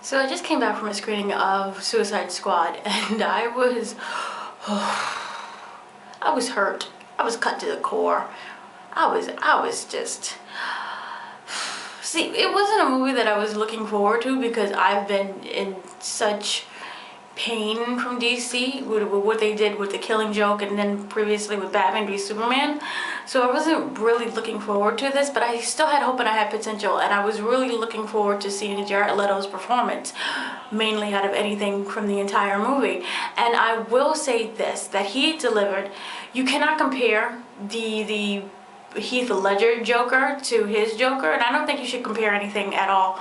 So I just came back from a screening of Suicide Squad, and I was hurt. I was cut to the core. I was just, see, it wasn't a movie that I was looking forward to because I've been in such pain from DC with what they did with The Killing Joke and then previously with Batman v Superman. So I wasn't really looking forward to this, but I still had hope and I had potential, and I was really looking forward to seeing Jared Leto's performance, mainly out of anything from the entire movie. And I will say this, that he delivered. You cannot compare the Heath Ledger Joker to his Joker, and I don't think you should compare anything at all.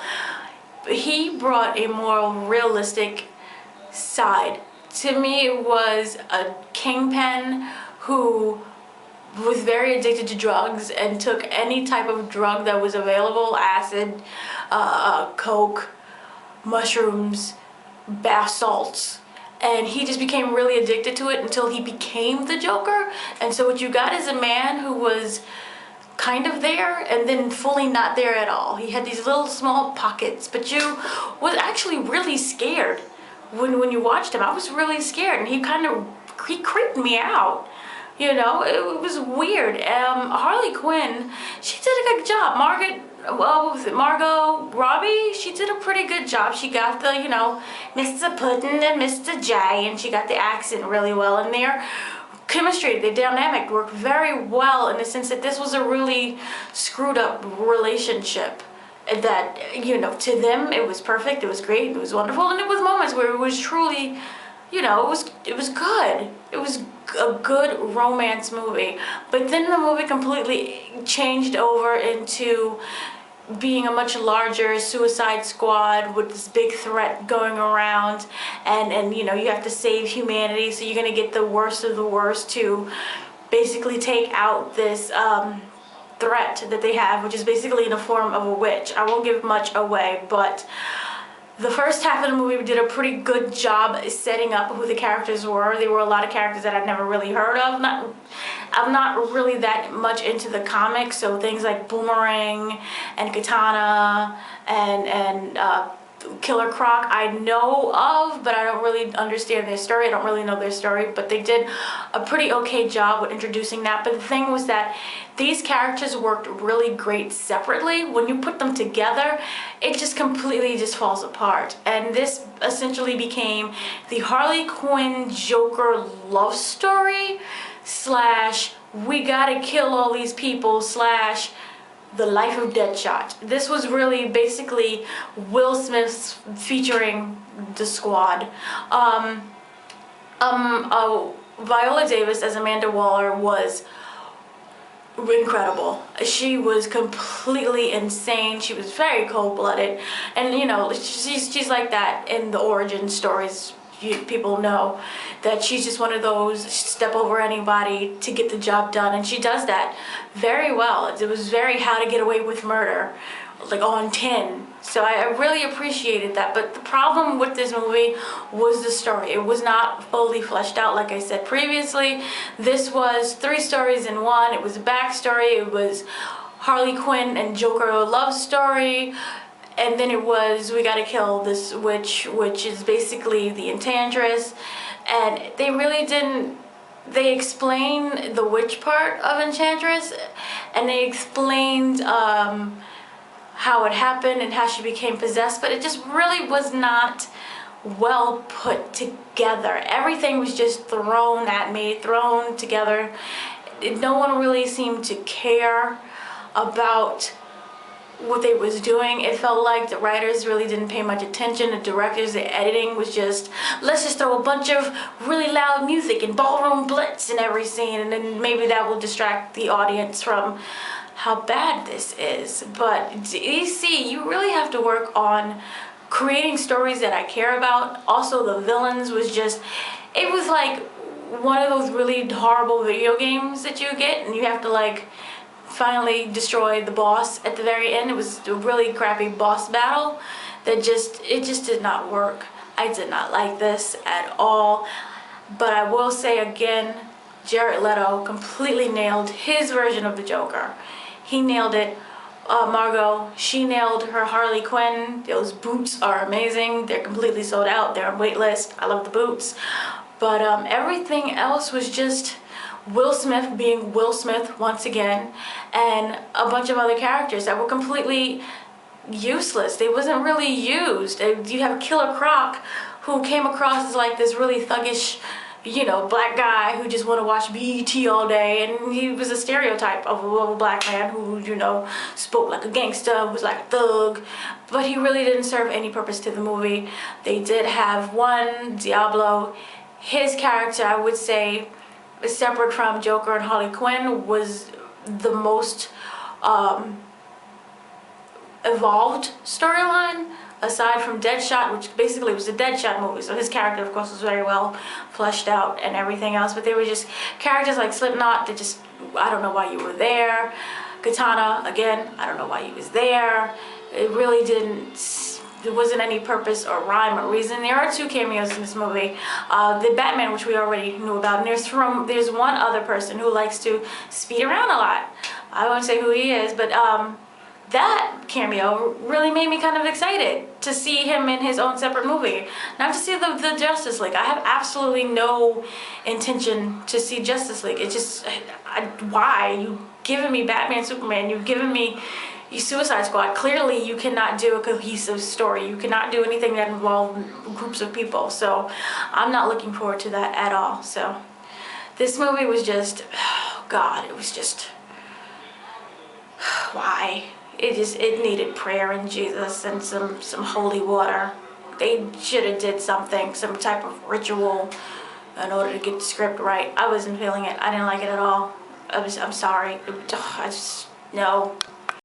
He brought a more realistic side. To me, it was a kingpin who was very addicted to drugs and took any type of drug that was available: acid, coke, mushrooms, bath salts. And he just became really addicted to it until he became the Joker. And so what you got is a man who was kind of there and then fully not there at all. He had these little small pockets, but you was actually really scared when you watched him. I was really scared, and he creeped me out. You know, it was weird. Harley Quinn, she did a good job. What was it, Margot Robbie? She did a pretty good job. She got the, Mr. Puddin' and Mr. J, and she got the accent really well in there. Chemistry, the dynamic worked very well in the sense that this was a really screwed up relationship. That, to them it was perfect, it was great, it was wonderful, and it was moments where it was truly, it was good. It was a good romance movie. But then the movie completely changed over into being a much larger Suicide Squad with this big threat going around, and you have to save humanity, so you're gonna get the worst of the worst to basically take out this threat that they have, which is basically in the form of a witch. I won't give much away, but the first half of the movie did a pretty good job setting up who the characters were. There were a lot of characters that I'd never really heard of. I'm not really that much into the comics, so things like Boomerang and Katana and Killer Croc I know of, but I don't really understand their story. I don't really know their story, but they did a pretty okay job with introducing that. But the thing was that these characters worked really great separately. When you put them together, it just completely just falls apart. And this essentially became the Harley Quinn Joker love story slash we gotta kill all these people slash the life of Deadshot. This was really basically Will Smith featuring the squad. Viola Davis as Amanda Waller was incredible. She was completely insane. She was very cold-blooded, and she's like that in the origin stories. People know that she's just one of those step over anybody to get the job done, and she does that very well. It was very How to Get Away with Murder, like on 10. So I really appreciated that. But the problem with this movie was the story. It was not fully fleshed out, like I said previously. This was 3 stories in one. It was a backstory. It was Harley Quinn and Joker love story. And then it was, we gotta kill this witch, which is basically the Enchantress. And they really didn't, they explained the witch part of Enchantress, and they explained how it happened and how she became possessed, but it just really was not well put together. Everything was just thrown at me, thrown together. No one really seemed to care about what they was doing. It felt like the writers really didn't pay much attention. The directors, the editing was just, let's just throw a bunch of really loud music and ballroom blitz in every scene, and then maybe that will distract the audience from how bad this is. But DC, you really have to work on creating stories that I care about. Also, the villains was just, it was like one of those really horrible video games that you get and you have to like finally destroy the boss at the very end. It was a really crappy boss battle that just did not work. I did not like this at all. But I will say again, Jared Leto completely nailed his version of the Joker. He nailed it Margot, she nailed her Harley Quinn. Those boots are amazing. They're completely sold out. They're on wait list. I love the boots. But everything else was just Will Smith being Will Smith once again, and a bunch of other characters that were completely useless. They wasn't really used. You have Killer Croc, who came across as like this really thuggish, you know, black guy who just want to watch BET all day, and he was a stereotype of a black man who, you know, spoke like a gangster, was like a thug, but he really didn't serve any purpose to the movie. They did have one, Diablo. His character, I would say, separate from Joker and Harley Quinn, was the most evolved storyline, aside from Deadshot, which basically was a Deadshot movie, so his character of course was very well fleshed out and everything else, but they were just characters like Slipknot that just, I don't know why you were there. Katana, again, I don't know why he was there. It really didn't, there wasn't any purpose or rhyme or reason. There are 2 cameos in this movie. The Batman, which we already knew about, and there's one other person who likes to speed around a lot. I won't say who he is, but that cameo really made me kind of excited to see him in his own separate movie. Not to see the Justice League. I have absolutely no intention to see Justice League. It's just, why? You've given me Batman, Superman, you've given me Suicide Squad. Clearly you cannot do a cohesive story. You cannot do anything that involves groups of people. So I'm not looking forward to that at all. So this movie was just, oh God, it was just, why? It needed prayer and Jesus and some holy water. They should have did something, some type of ritual in order to get the script right. I wasn't feeling it. I didn't like it at all. I'm sorry. No.